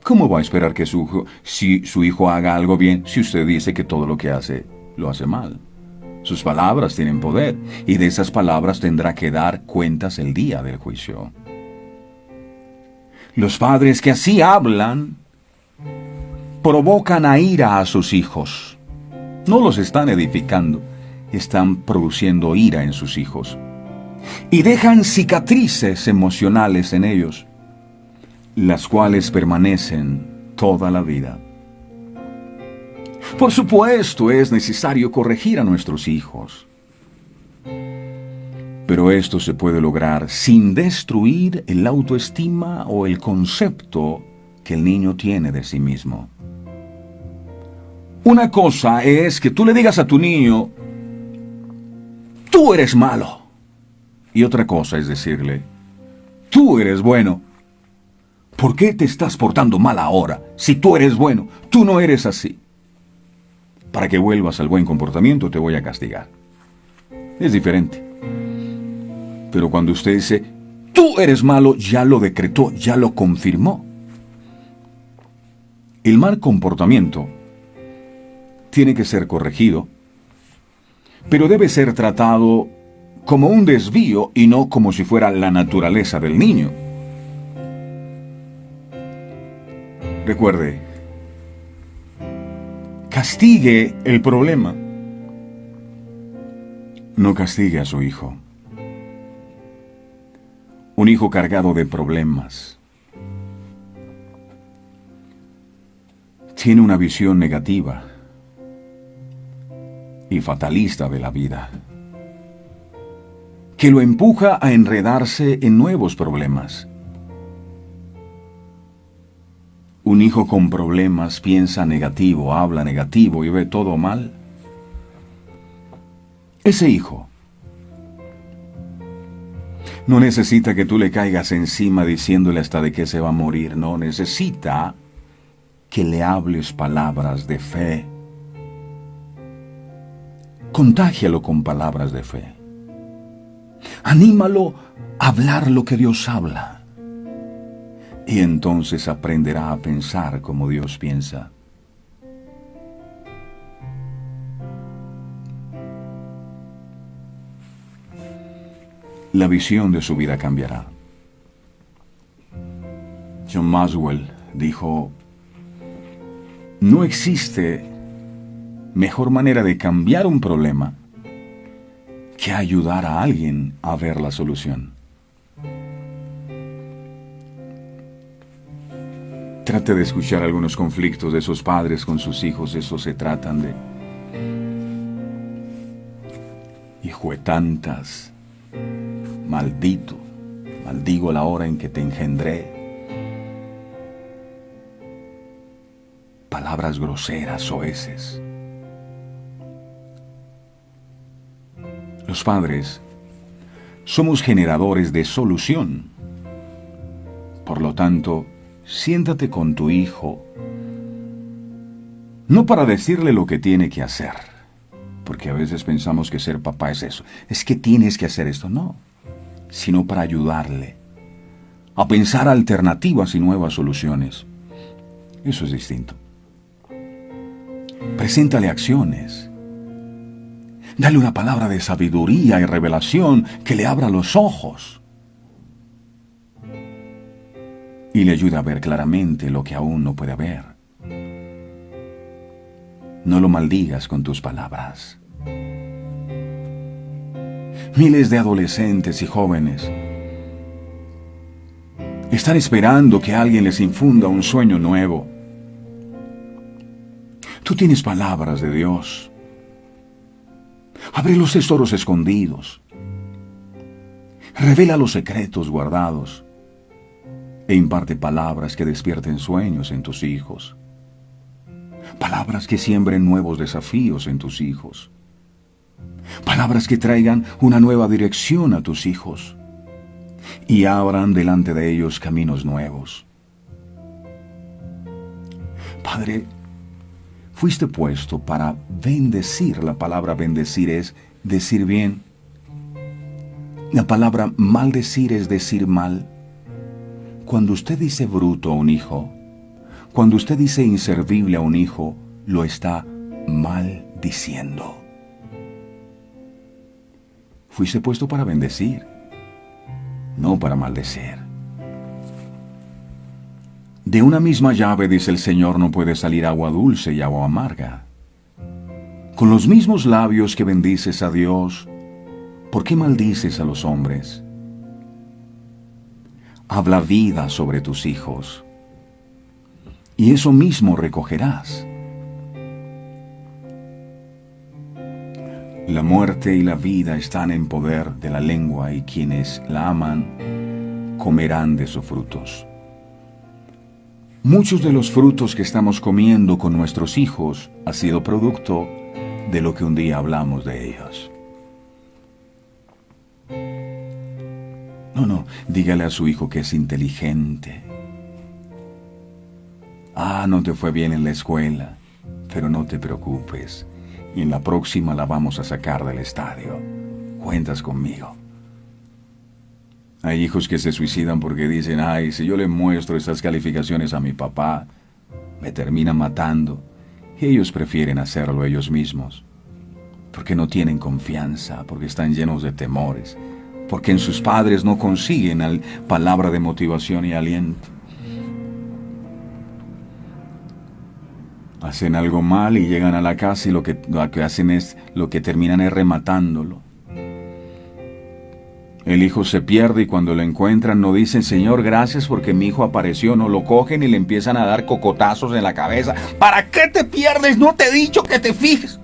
¿Cómo va a esperar que su hijo haga algo bien si usted dice que todo lo que hace, lo hace mal? Sus palabras tienen poder, y de esas palabras tendrá que dar cuentas el día del juicio. Los padres que así hablan provocan a ira a sus hijos. No los están edificando, están produciendo ira en sus hijos. Y dejan cicatrices emocionales en ellos. las cuales permanecen toda la vida. Por supuesto, es necesario corregir a nuestros hijos, pero esto se puede lograr sin destruir el autoestima o el concepto que el niño tiene de sí mismo. Una cosa es que tú le digas a tu niño, tú eres malo. Y otra cosa es decirle, tú eres bueno. ¿Por qué te estás portando mal ahora? Si tú eres bueno, tú no eres así. Para que vuelvas al buen comportamiento te voy a castigar. Es diferente. Pero cuando usted dice, tú eres malo, ya lo decretó, ya lo confirmó. El mal comportamiento tiene que ser corregido, pero debe ser tratado como un desvío y no como si fuera la naturaleza del niño. Recuerde, castigue el problema, no castigue a su hijo. Un hijo cargado de problemas tiene una visión negativa y fatalista de la vida, que lo empuja a enredarse en nuevos problemas. Un hijo con problemas piensa negativo, habla negativo y ve todo mal. Ese hijo no necesita que tú le caigas encima diciéndole hasta de qué se va a morir. No, necesita que le hables palabras de fe. Contágialo con palabras de fe. Anímalo a hablar lo que Dios habla. Y entonces aprenderá a pensar como Dios piensa. La visión de su vida cambiará. John Maxwell dijo, no existe mejor manera de cambiar un problema que ayudar a alguien a ver la solución. Trate de escuchar algunos conflictos de esos padres con sus hijos. Eso se tratan de... Hijo de tantas, maldito, maldigo la hora en que te engendré. Palabras groseras, soeces. Los padres somos generadores de solución. Por lo tanto, siéntate con tu hijo, no para decirle lo que tiene que hacer, porque a veces pensamos que ser papá es eso, es que tienes que hacer esto, no, sino para ayudarle a pensar alternativas y nuevas soluciones. Eso es distinto. Preséntale acciones. Dale una palabra de sabiduría y revelación que le abra los ojos y le ayude a ver claramente lo que aún no puede ver. No lo maldigas con tus palabras. Miles de adolescentes y jóvenes están esperando que alguien les infunda un sueño nuevo. Tú tienes palabras de Dios. Abre los tesoros escondidos. Revela los secretos guardados. E imparte palabras que despierten sueños en tus hijos. Palabras que siembren nuevos desafíos en tus hijos. Palabras que traigan una nueva dirección a tus hijos y abran delante de ellos caminos nuevos. Padre, fuiste puesto para bendecir. La palabra bendecir es decir bien. La palabra maldecir es decir mal. Cuando usted dice bruto a un hijo, cuando usted dice inservible a un hijo, lo está maldiciendo. Fuiste puesto para bendecir, no para maldecir. De una misma llave, dice el Señor, no puede salir agua dulce y agua amarga. Con los mismos labios que bendices a Dios, ¿por qué maldices a los hombres? Habla vida sobre tus hijos, y eso mismo recogerás. La muerte y la vida están en poder de la lengua, y quienes la aman comerán de sus frutos. Muchos de los frutos que estamos comiendo con nuestros hijos ha sido producto de lo que un día hablamos de ellos. No, dígale a su hijo que es inteligente. No te fue bien en la escuela, pero no te preocupes. Y en la próxima la vamos a sacar del estadio. Cuentas conmigo. Hay hijos que se suicidan porque dicen, si yo le muestro estas calificaciones a mi papá, me termina matando. Y ellos prefieren hacerlo ellos mismos. Porque no tienen confianza, porque están llenos de temores, porque en sus padres no consiguen palabra de motivación y aliento. Hacen algo mal y llegan a la casa y lo que hacen es, lo que terminan es rematándolo. El hijo se pierde y cuando lo encuentran no dicen, Señor, gracias porque mi hijo apareció. No, lo cogen y le empiezan a dar cocotazos en la cabeza. ¿Para qué te pierdes? No te he dicho que te fijes.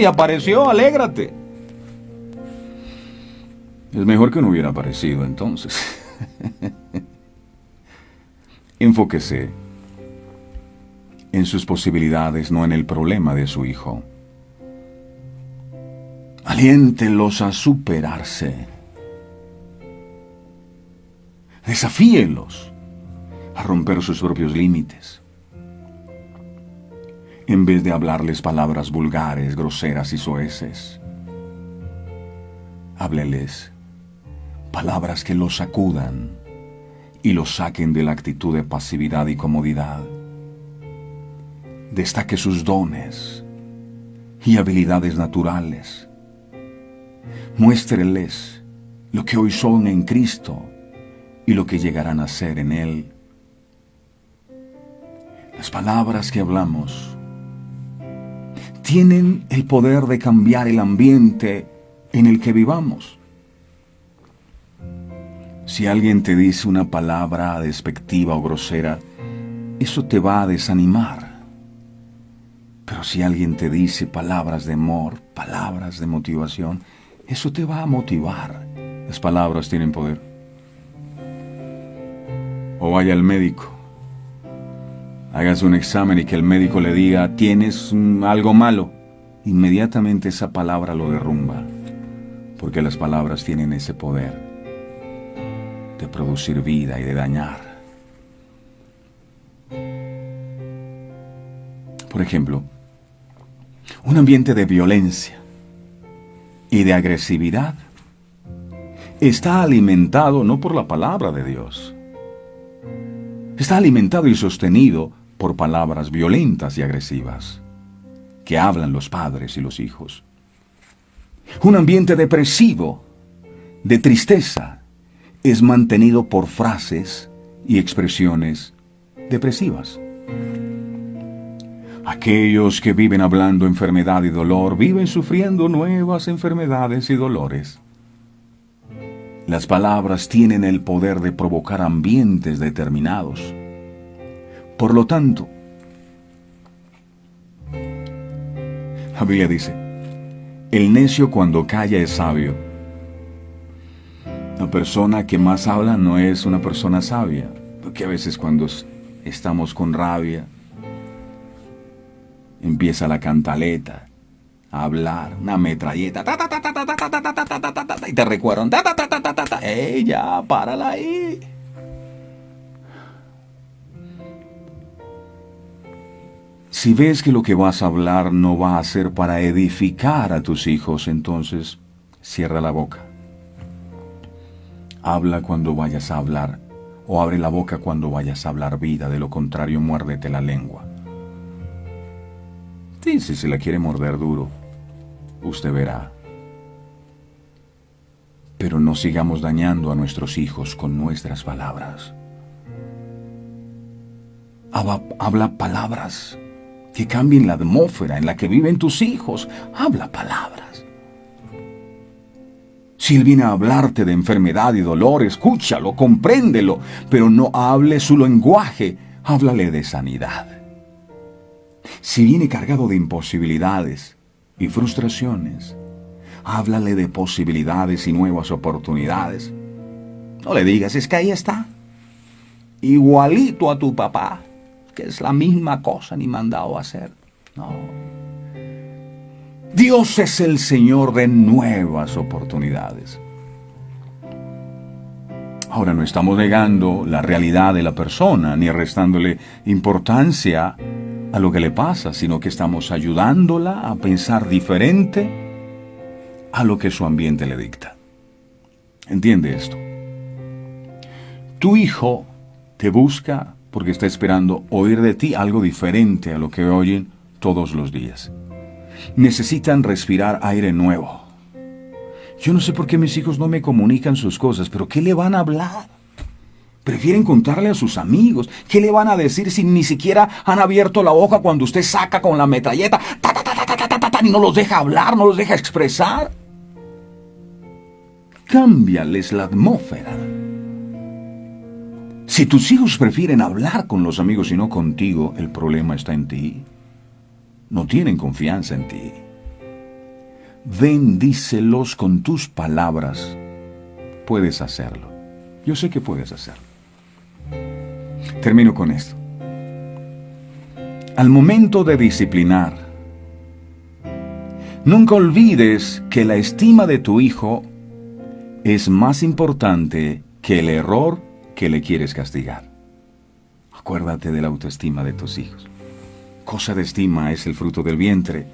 Apareció, alégrate. Es mejor que no hubiera aparecido entonces. Enfóquese en sus posibilidades, no en el problema de su hijo. Aliéntelos a superarse. Desafíelos a romper sus propios límites. En vez de hablarles palabras vulgares, groseras y soeces, hábleles palabras que los sacudan y los saquen de la actitud de pasividad y comodidad. Destaque sus dones y habilidades naturales. Muéstreles lo que hoy son en Cristo y lo que llegarán a ser en Él. Las palabras que hablamos tienen el poder de cambiar el ambiente en el que vivamos. Si alguien te dice una palabra despectiva o grosera, eso te va a desanimar. Pero si alguien te dice palabras de amor, palabras de motivación, eso te va a motivar. Las palabras tienen poder. O vaya al médico, hágase un examen y que el médico le diga, tienes algo malo. Inmediatamente esa palabra lo derrumba, porque las palabras tienen ese poder de producir vida y de dañar. Por ejemplo, un ambiente de violencia y de agresividad está alimentado no por la palabra de Dios. Está alimentado y sostenido por palabras violentas y agresivas que hablan los padres y los hijos. Un ambiente depresivo, de tristeza, es mantenido por frases y expresiones depresivas. Aquellos que viven hablando enfermedad y dolor viven sufriendo nuevas enfermedades y dolores. Las palabras tienen el poder de provocar ambientes determinados. Por lo tanto, la Biblia dice, el necio cuando calla es sabio. La persona que más habla no es una persona sabia, porque a veces cuando estamos con rabia, empieza la cantaleta a hablar, una metralleta, y te recuerdan, ya, párala ahí. Si ves que lo que vas a hablar no va a ser para edificar a tus hijos, entonces cierra la boca. Habla cuando vayas a hablar, o abre la boca cuando vayas a hablar vida, de lo contrario muérdete la lengua. Sí, si se la quiere morder duro, usted verá. Pero no sigamos dañando a nuestros hijos con nuestras palabras. Habla palabras que cambien la atmósfera en la que viven tus hijos. Habla palabras. Si Él viene a hablarte de enfermedad y dolor, escúchalo, compréndelo, pero no hable su lenguaje, háblale de sanidad. Si viene cargado de imposibilidades y frustraciones, háblale de posibilidades y nuevas oportunidades. No le digas, es que ahí está, igualito a tu papá, que es la misma cosa ni mandado a hacer. No. Dios es el Señor de nuevas oportunidades. Ahora, no estamos negando la realidad de la persona, ni restándole importancia a lo que le pasa, sino que estamos ayudándola a pensar diferente a lo que su ambiente le dicta. ¿Entiende esto? Tu hijo te busca porque está esperando oír de ti algo diferente a lo que oyen todos los días. Necesitan respirar aire nuevo. Yo no sé por qué mis hijos no me comunican sus cosas, pero ¿qué le van a hablar? Prefieren contarle a sus amigos. ¿Qué le van a decir si ni siquiera han abierto la boca cuando usted saca con la metralleta y no los deja hablar, no los deja expresar? Cámbiales la atmósfera. Si tus hijos prefieren hablar con los amigos y no contigo, el problema está en ti. No tienen confianza en ti. Bendícelos con tus palabras. Puedes hacerlo. Yo sé que puedes hacerlo. Termino con esto. Al momento de disciplinar, nunca olvides que la estima de tu hijo es más importante que el error que le quieres castigar. Acuérdate de la autoestima de tus hijos. Cosa de estima es el fruto del vientre,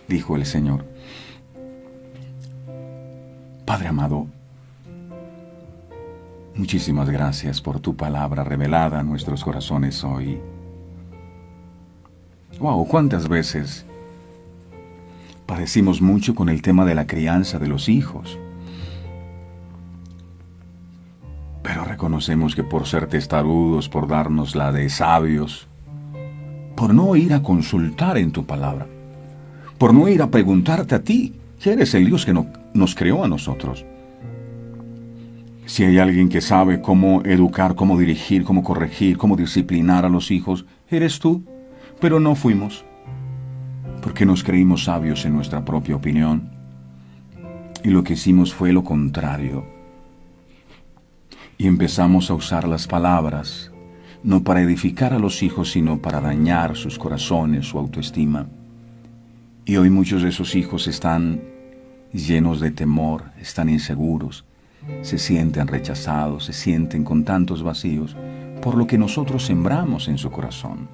dijo el Señor. Padre amado, muchísimas gracias por tu palabra revelada a nuestros corazones hoy. Wow, cuántas veces padecimos mucho con el tema de la crianza de los hijos. Pero reconocemos que por ser testarudos, por darnos la de sabios, por no ir a consultar en tu palabra, por no ir a preguntarte a ti, que eres el Dios que nos creó a nosotros. Si hay alguien que sabe cómo educar, cómo dirigir, cómo corregir, cómo disciplinar a los hijos, eres tú, pero no fuimos, porque nos creímos sabios en nuestra propia opinión, y lo que hicimos fue lo contrario. Y empezamos a usar las palabras, no para edificar a los hijos, sino para dañar sus corazones, su autoestima. Y hoy muchos de esos hijos están llenos de temor, están inseguros, se sienten rechazados, se sienten con tantos vacíos por lo que nosotros sembramos en su corazón.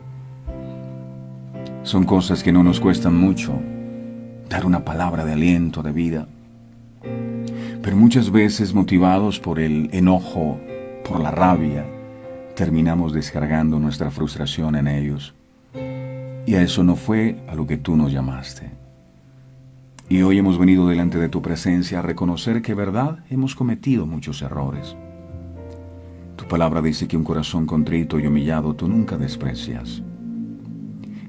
Son cosas que no nos cuestan mucho, dar una palabra de aliento, de vida. Pero muchas veces, motivados por el enojo, por la rabia, terminamos descargando nuestra frustración en ellos. Y a eso no fue a lo que tú nos llamaste. Y hoy hemos venido delante de tu presencia a reconocer que, verdad, hemos cometido muchos errores. Tu palabra dice que un corazón contrito y humillado tú nunca desprecias.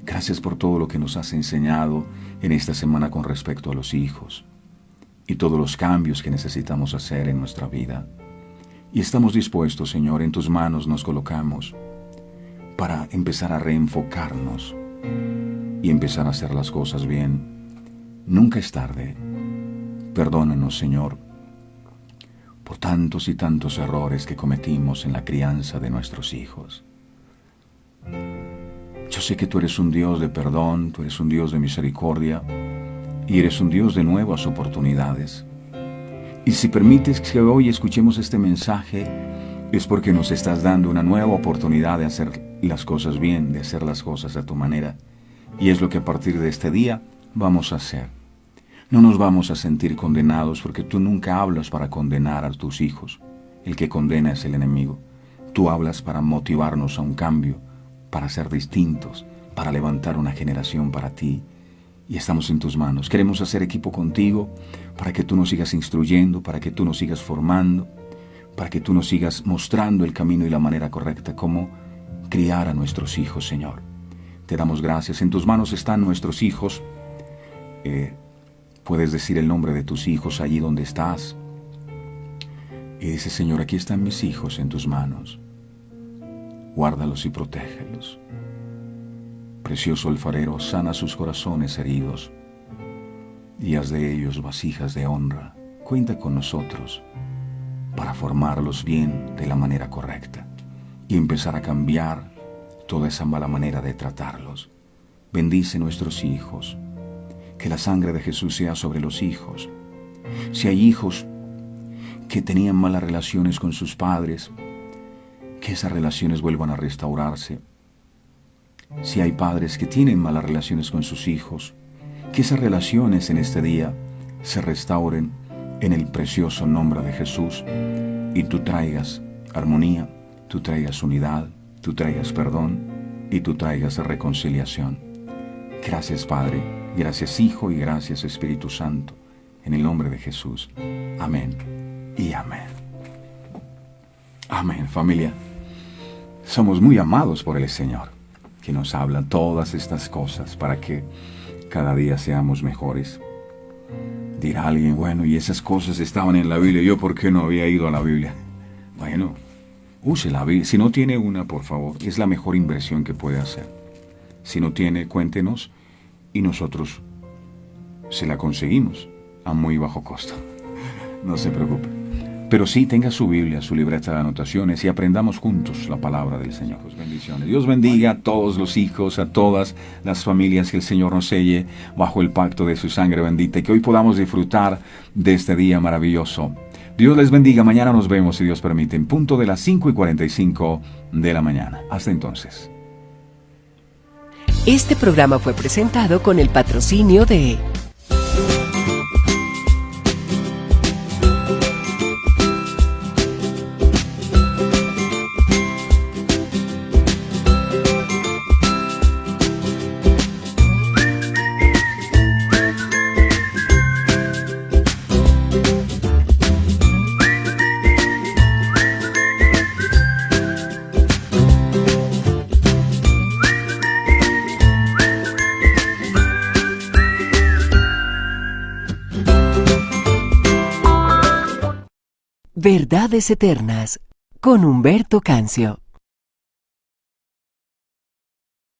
Gracias por todo lo que nos has enseñado en esta semana con respecto a los hijos y todos los cambios que necesitamos hacer en nuestra vida. Y estamos dispuestos, Señor, en tus manos nos colocamos para empezar a reenfocarnos y empezar a hacer las cosas bien. Nunca es tarde. Perdónanos, Señor, por tantos y tantos errores que cometimos en la crianza de nuestros hijos. Yo sé que tú eres un Dios de perdón, tú eres un Dios de misericordia y eres un Dios de nuevas oportunidades. Y si permites que hoy escuchemos este mensaje, es porque nos estás dando una nueva oportunidad de hacer las cosas bien, de hacer las cosas a tu manera. Y es lo que a partir de este día vamos a hacer. No nos vamos a sentir condenados porque tú nunca hablas para condenar a tus hijos. El que condena es el enemigo. Tú hablas para motivarnos a un cambio, para ser distintos, para levantar una generación para ti. Y estamos en tus manos. Queremos hacer equipo contigo para que tú nos sigas instruyendo, para que tú nos sigas formando, para que tú nos sigas mostrando el camino y la manera correcta cómo criar a nuestros hijos, Señor. Te damos gracias. En tus manos están nuestros hijos. Puedes decir el nombre de tus hijos allí donde estás. y dice: Señor, aquí están mis hijos en tus manos. Guárdalos y protégelos. Precioso alfarero, sana sus corazones heridos y haz de ellos vasijas de honra. Cuenta con nosotros para formarlos bien de la manera correcta y empezar a cambiar toda esa mala manera de tratarlos. Bendice nuestros hijos. Que la sangre de Jesús sea sobre los hijos. Si hay hijos que tenían malas relaciones con sus padres, que esas relaciones vuelvan a restaurarse. Si hay padres que tienen malas relaciones con sus hijos, que esas relaciones en este día se restauren en el precioso nombre de Jesús, y tú traigas armonía, tú traigas unidad, tú traigas perdón y tú traigas reconciliación. Gracias, Padre, gracias, Hijo, y gracias, Espíritu Santo, en el nombre de Jesús. Amén y amén. Amén, familia. Somos muy amados por el Señor, que nos habla todas estas cosas para que cada día seamos mejores. Dirá alguien: bueno, y esas cosas estaban en la Biblia, ¿yo por qué no había ido a la Biblia? Bueno, use la Biblia. Si no tiene una, por favor, es la mejor inversión que puede hacer. Si no tiene, cuéntenos y nosotros se la conseguimos a muy bajo costo. No se preocupe. Pero sí, tenga su Biblia, su libreta de anotaciones y aprendamos juntos la palabra del Señor. Bendiciones. Dios bendiga a todos los hijos, a todas las familias, que el Señor nos selle bajo el pacto de su sangre bendita y que hoy podamos disfrutar de este día maravilloso. Dios les bendiga. Mañana nos vemos, si Dios permite, en punto de las 5:45 de la mañana. Hasta entonces. Este programa fue presentado con el patrocinio de Verdades Eternas con Humberto Cancio.